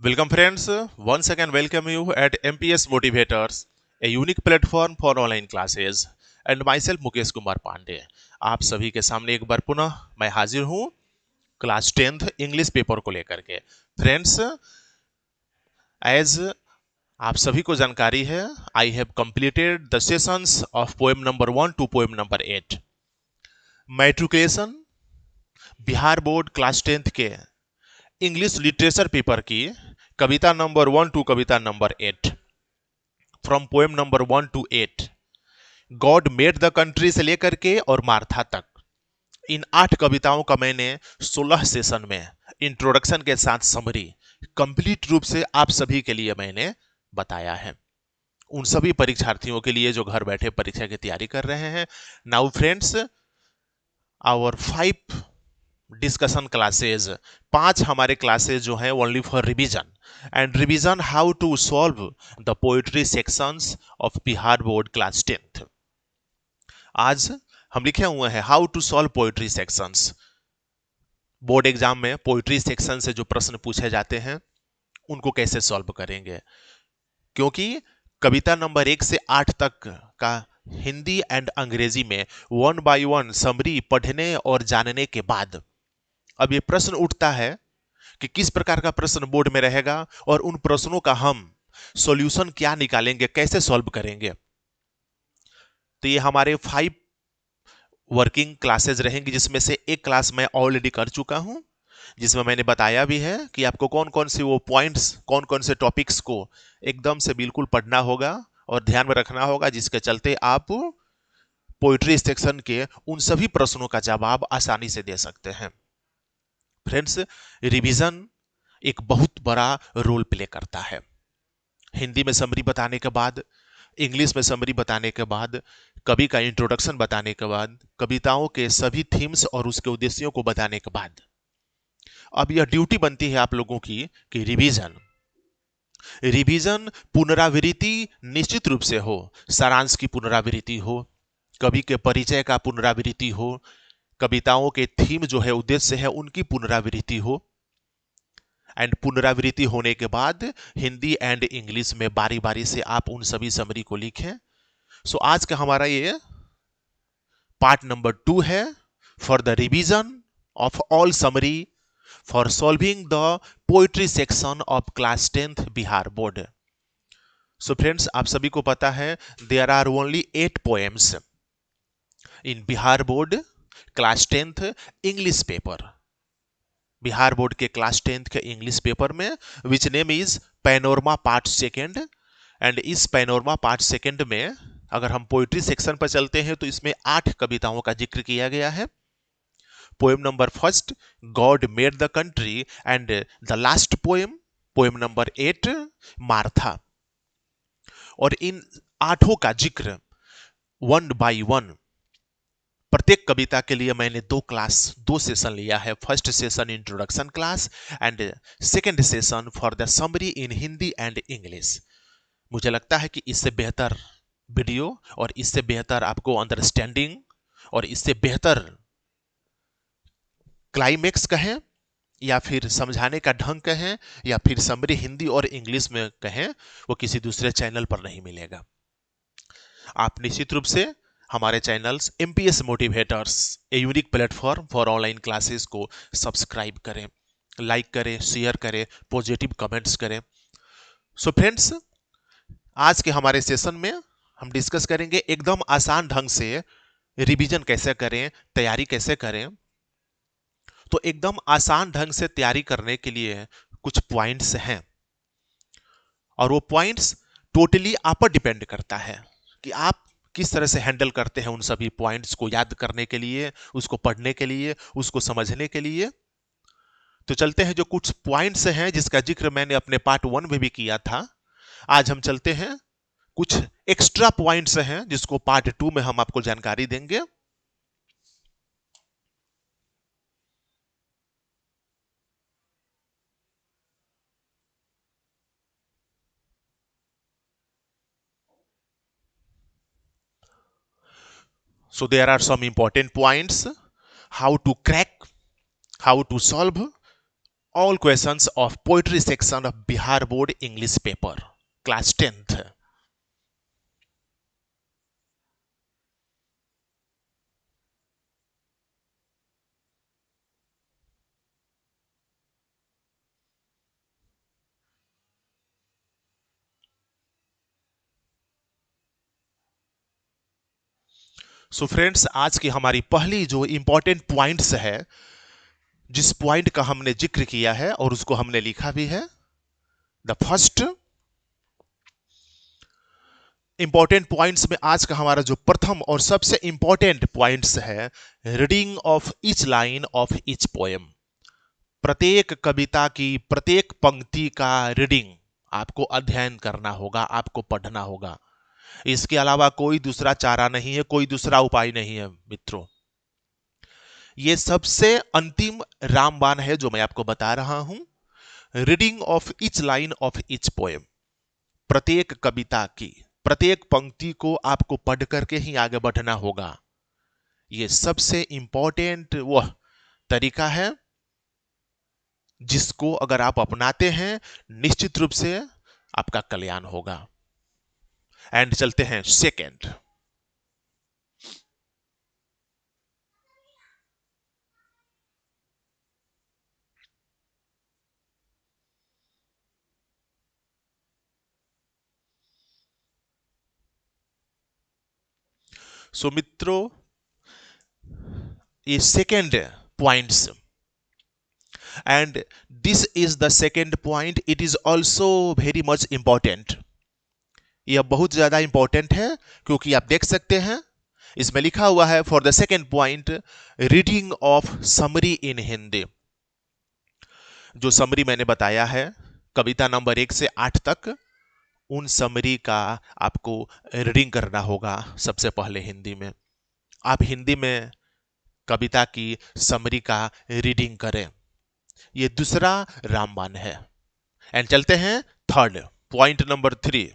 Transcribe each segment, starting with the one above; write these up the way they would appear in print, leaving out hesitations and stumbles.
Welcome friends, once again welcome you at MPS Motivators, a unique platform for online classes and myself Mukesh Kumar Pandey. आप सभी के सामने एक बार पुनः मैं हाजिर हूँ क्लास 10th इंग्लिश पेपर को लेकर के। फ्रेंड्स, एज आप सभी को जानकारी है, I have completed the sessions of poem number 1 to poem number 8। Matriculation Bihar board class 10th के इंग्लिश लिटरेचर पेपर की कविता नंबर 1 टू कविता नंबर 8, from poem number 1 to 8, God made the country से लेकर के और मार्था तक, इन 8 कविताओं का मैंने 16 सेशन में इंट्रोडक्शन के साथ समरी कंप्लीट रूप से आप सभी के लिए मैंने बताया है। उन सभी परीक्षार्थियों के लिए जो घर बैठे परीक्षा की तैयारी कर रहे हैं। Now friends, our 5 discussion classes, 5 हमारे क्लासेज जो हैं only for revision and revision how to solve the poetry sections of Bihar board class 10th। आज हम लिखे हुए हैं how to solve poetry sections. Board exam में पोएट्री सेक्शन से जो प्रश्न पूछे जाते हैं उनको कैसे सॉल्व करेंगे, क्योंकि कविता नंबर 1 से 8 तक का हिंदी एंड अंग्रेजी में 1 बाय 1 समरी पढ़ने और जानने के बाद अब ये प्रश्न उठता है कि किस प्रकार का प्रश्न बोर्ड में रहेगा और उन प्रश्नों का हम सॉल्यूशन क्या निकालेंगे, कैसे सॉल्व करेंगे। तो ये हमारे 5 वर्किंग क्लासेस रहेंगी, जिसमें से एक क्लास मैं ऑलरेडी कर चुका हूं, जिसमें मैंने बताया भी है कि आपको कौन कौन से वो पॉइंट्स, कौन कौन से टॉपिक्स को एकदम से बिल्कुल पढ़ना होगा और ध्यान में रखना होगा, जिसके चलते आप पोइट्री सेक्शन के उन सभी प्रश्नों का जवाब आसानी से दे सकते हैं। फ्रेंड्स, रिवीजन एक बहुत बड़ा रोल प्ले करता है। हिंदी में समरी बताने के बाद, इंग्लिश में समरी बताने के बाद, कवि का इंट्रोडक्शन बताने के बाद, कविताओं के सभी थीम्स और उसके उद्देश्यों को बताने के बाद अब यह ड्यूटी बनती है आप लोगों की कि रिवीजन रिवीजन पुनरावृत्ति निश्चित रूप से हो, सारांश की पुनरावृत्ति हो, कवि के परिचय का पुनरावृत्ति हो, कविताओं के थीम जो है, उद्देश्य है, उनकी पुनरावृत्ति हो, एंड पुनरावृत्ति होने के बाद हिंदी एंड इंग्लिश में बारी बारी से आप उन सभी समरी को लिखें। सो आज का हमारा ये पार्ट नंबर 2 है for the revision of all summary for solving the poetry section of class 10th Bihar board. So friends, आप सभी को पता है there are only 8 poems in Bihar board class 10th English paper. Bihar board के क्लास 10th के English paper में which name is panorama part second, and इस panorama part second में अगर हम पोएट्री सेक्शन पर चलते हैं तो इसमें 8 कविताओं का जिक्र किया गया है। Poem number 1, God made the country, and the last poem, poem number 8, Martha. और इन 8 का जिक्र 1 बाय 1 प्रत्येक कविता के लिए मैंने 2 सेशन लिया है। First session introduction class and second session for the summary in Hindi and English. मुझे लगता है कि इससे बेहतर वीडियो और इससे बेहतर आपको अंडरस्टैंडिंग और इससे बेहतर क्लाइमेक्स कहें या फिर समझाने का ढंग कहें या फिर समरी हिंदी और इंग्लिश में कहें, वो किसी दूसरे चैनल पर नहीं मिलेगा। आप निश्चित रूप से हमारे channels MPS motivators, a unique platform for online classes को सब्सक्राइब करें, लाइक करें, शेयर करें, पॉजिटिव कमेंट्स करें। सो फ्रेंड्स, आज के हमारे सेशन में हम डिस्कस करेंगे एकदम आसान ढंग से रिवीजन कैसे करें, तैयारी कैसे करें। तो एकदम आसान ढंग से तैयारी करने के लिए कुछ पॉइंट्स हैं, और वो पॉइंट्स टोटली आप पर डिपेंड करता है कि आप किस तरह से हैंडल करते हैं उन सभी पॉइंट्स को याद करने के लिए, उसको पढ़ने के लिए, उसको समझने के लिए। तो चलते हैं, जो कुछ पॉइंट्स हैं जिसका जिक्र मैंने अपने पार्ट 1 में भी किया था, आज हम चलते हैं, कुछ एक्स्ट्रा पॉइंट्स हैं जिसको पार्ट 2 में हम आपको जानकारी देंगे। So there are some important points: how to crack, how to solve all questions of poetry section of Bihar Board English paper, class 10th. So friends, आज की हमारी पहली जो इंपॉर्टेंट पॉइंट्स है, जिस पॉइंट का हमने जिक्र किया है और उसको हमने लिखा भी है, द फर्स्ट इंपॉर्टेंट पॉइंट्स में आज का हमारा जो प्रथम और सबसे इंपॉर्टेंट पॉइंट्स है, reading of each line of each poem. प्रत्येक कविता की प्रत्येक पंक्ति का रीडिंग आपको अध्ययन करना होगा, आपको पढ़ना होगा। इसके अलावा कोई दूसरा चारा नहीं है, कोई दूसरा उपाय नहीं है मित्रों। ये सबसे अंतिम रामबाण है जो मैं आपको बता रहा हूं। Reading of each line of each poem, प्रत्येक कविता की प्रत्येक पंक्ति को आपको पढ़ करके ही आगे बढ़ना होगा। ये सबसे इंपॉर्टेंट वह तरीका है जिसको अगर आप अपनाते हैं, निश्चित रूप से आपका कल्याण होगा। एंड चलते हैं सेकेंड। सो मित्रों, ये second points, and this is the second point, it is also very much important. यह बहुत ज्यादा इंपॉर्टेंट है क्योंकि आप देख सकते हैं इसमें लिखा हुआ है for the second point, reading of summary in Hindi. जो समरी मैंने बताया है कविता नंबर 1 से 8 तक, उन समरी का आपको रीडिंग करना होगा सबसे पहले हिंदी में। आप हिंदी में कविता की समरी का रीडिंग करें। ये दूसरा रामबाण है। एंड चलते हैं third point number 3।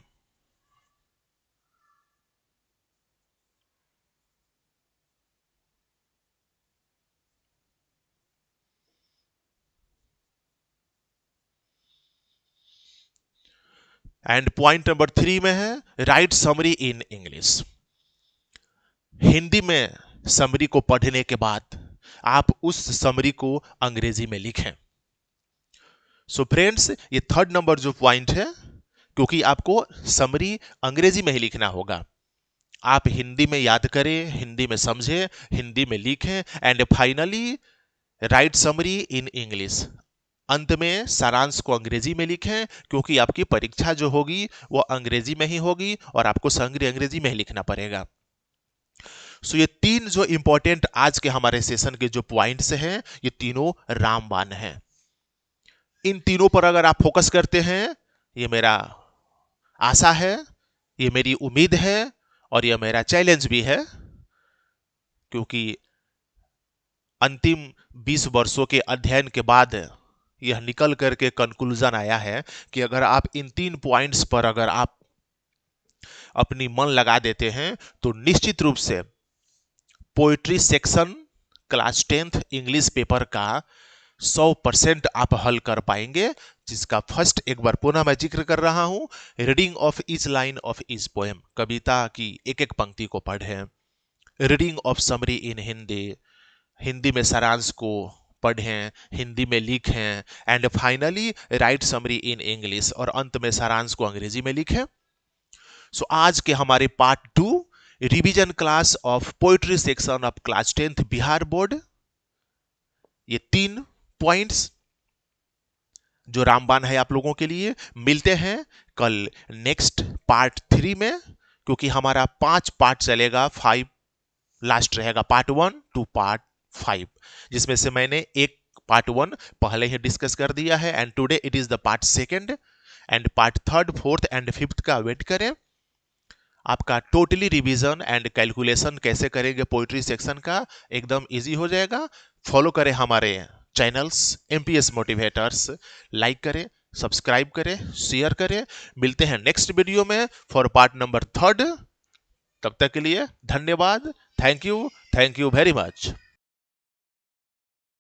And point number 3 में है right summary in English. Hindi में समरी को पढ़ने के बाद आप उस समरी को अंग्रेजी में लिखें। सो फ्रेंड्स, ये थर्ड नंबर जो पॉइंट है, क्योंकि आपको समरी अंग्रेजी में ही लिखना होगा। आप हिंदी में याद करें, हिंदी में समझें, हिंदी में लिखें, and finally write summary in English. अंत में सारांश को अंग्रेजी में लिखें, क्योंकि आपकी परीक्षा जो होगी वो अंग्रेजी में ही होगी और आपको समरी अंग्रेजी में ही लिखना पड़ेगा। सो ये तीन जो इंपॉर्टेंट आज के हमारे सेशन के जो पॉइंट्स हैं, ये तीनों रामबाण हैं। इन तीनों पर अगर आप फोकस करते हैं, ये मेरा आशा है, ये मेरी उम्मीद है और ये मेरा चैलेंज भी है, क्योंकि अंतिम 20 वर्षों के अध्ययन के बाद यह निकल करके कंक्लूजन आया है कि अगर आप इन 3 पॉइंट्स पर अगर आप अपनी मन लगा देते हैं तो निश्चित रूप से poetry section class 10th English paper का 100% आप हल कर पाएंगे। जिसका फर्स्ट एक बार पुनः मैं जिक्र कर रहा हूं, reading of each line of each poem, कविता की एक एक पंक्ति को पढ़ें। Reading of summary in Hindi, Hindi में सारांश को पढ़ें, हिंदी में लिखें, and finally write summary in English, और अंत में सारांश को अंग्रेजी में लिखें। सो आज के हमारे part 2 revision class of poetry section of class 10th Bihar board, ये 3 पॉइंट्स जो रामबाण है आप लोगों के लिए। मिलते हैं कल नेक्स्ट पार्ट 3 में, क्योंकि हमारा 5 पार्ट चलेगा, 5 लास्ट रहेगा, पार्ट 1 टू पार्ट 5, जिसमें से मैंने एक पार्ट 1 पहले ही डिस्कस कर दिया है, and today it is the part 2 and part 3, 4 and 5 का वेट करें। आपका टोटली रिवीजन एंड कैलकुलेशन कैसे करेंगे पोएट्री सेक्शन का एकदम इजी हो जाएगा। फॉलो करें हमारे चैनल्स एमपीएस मोटिवेटर्स, लाइक करें, सब्सक्राइब करें, शेयर करें। मिलते हैं नेक्स्ट वीडियो में फॉर पार्ट नंबर 3। तब तक के लिए धन्यवाद। Thank you very much.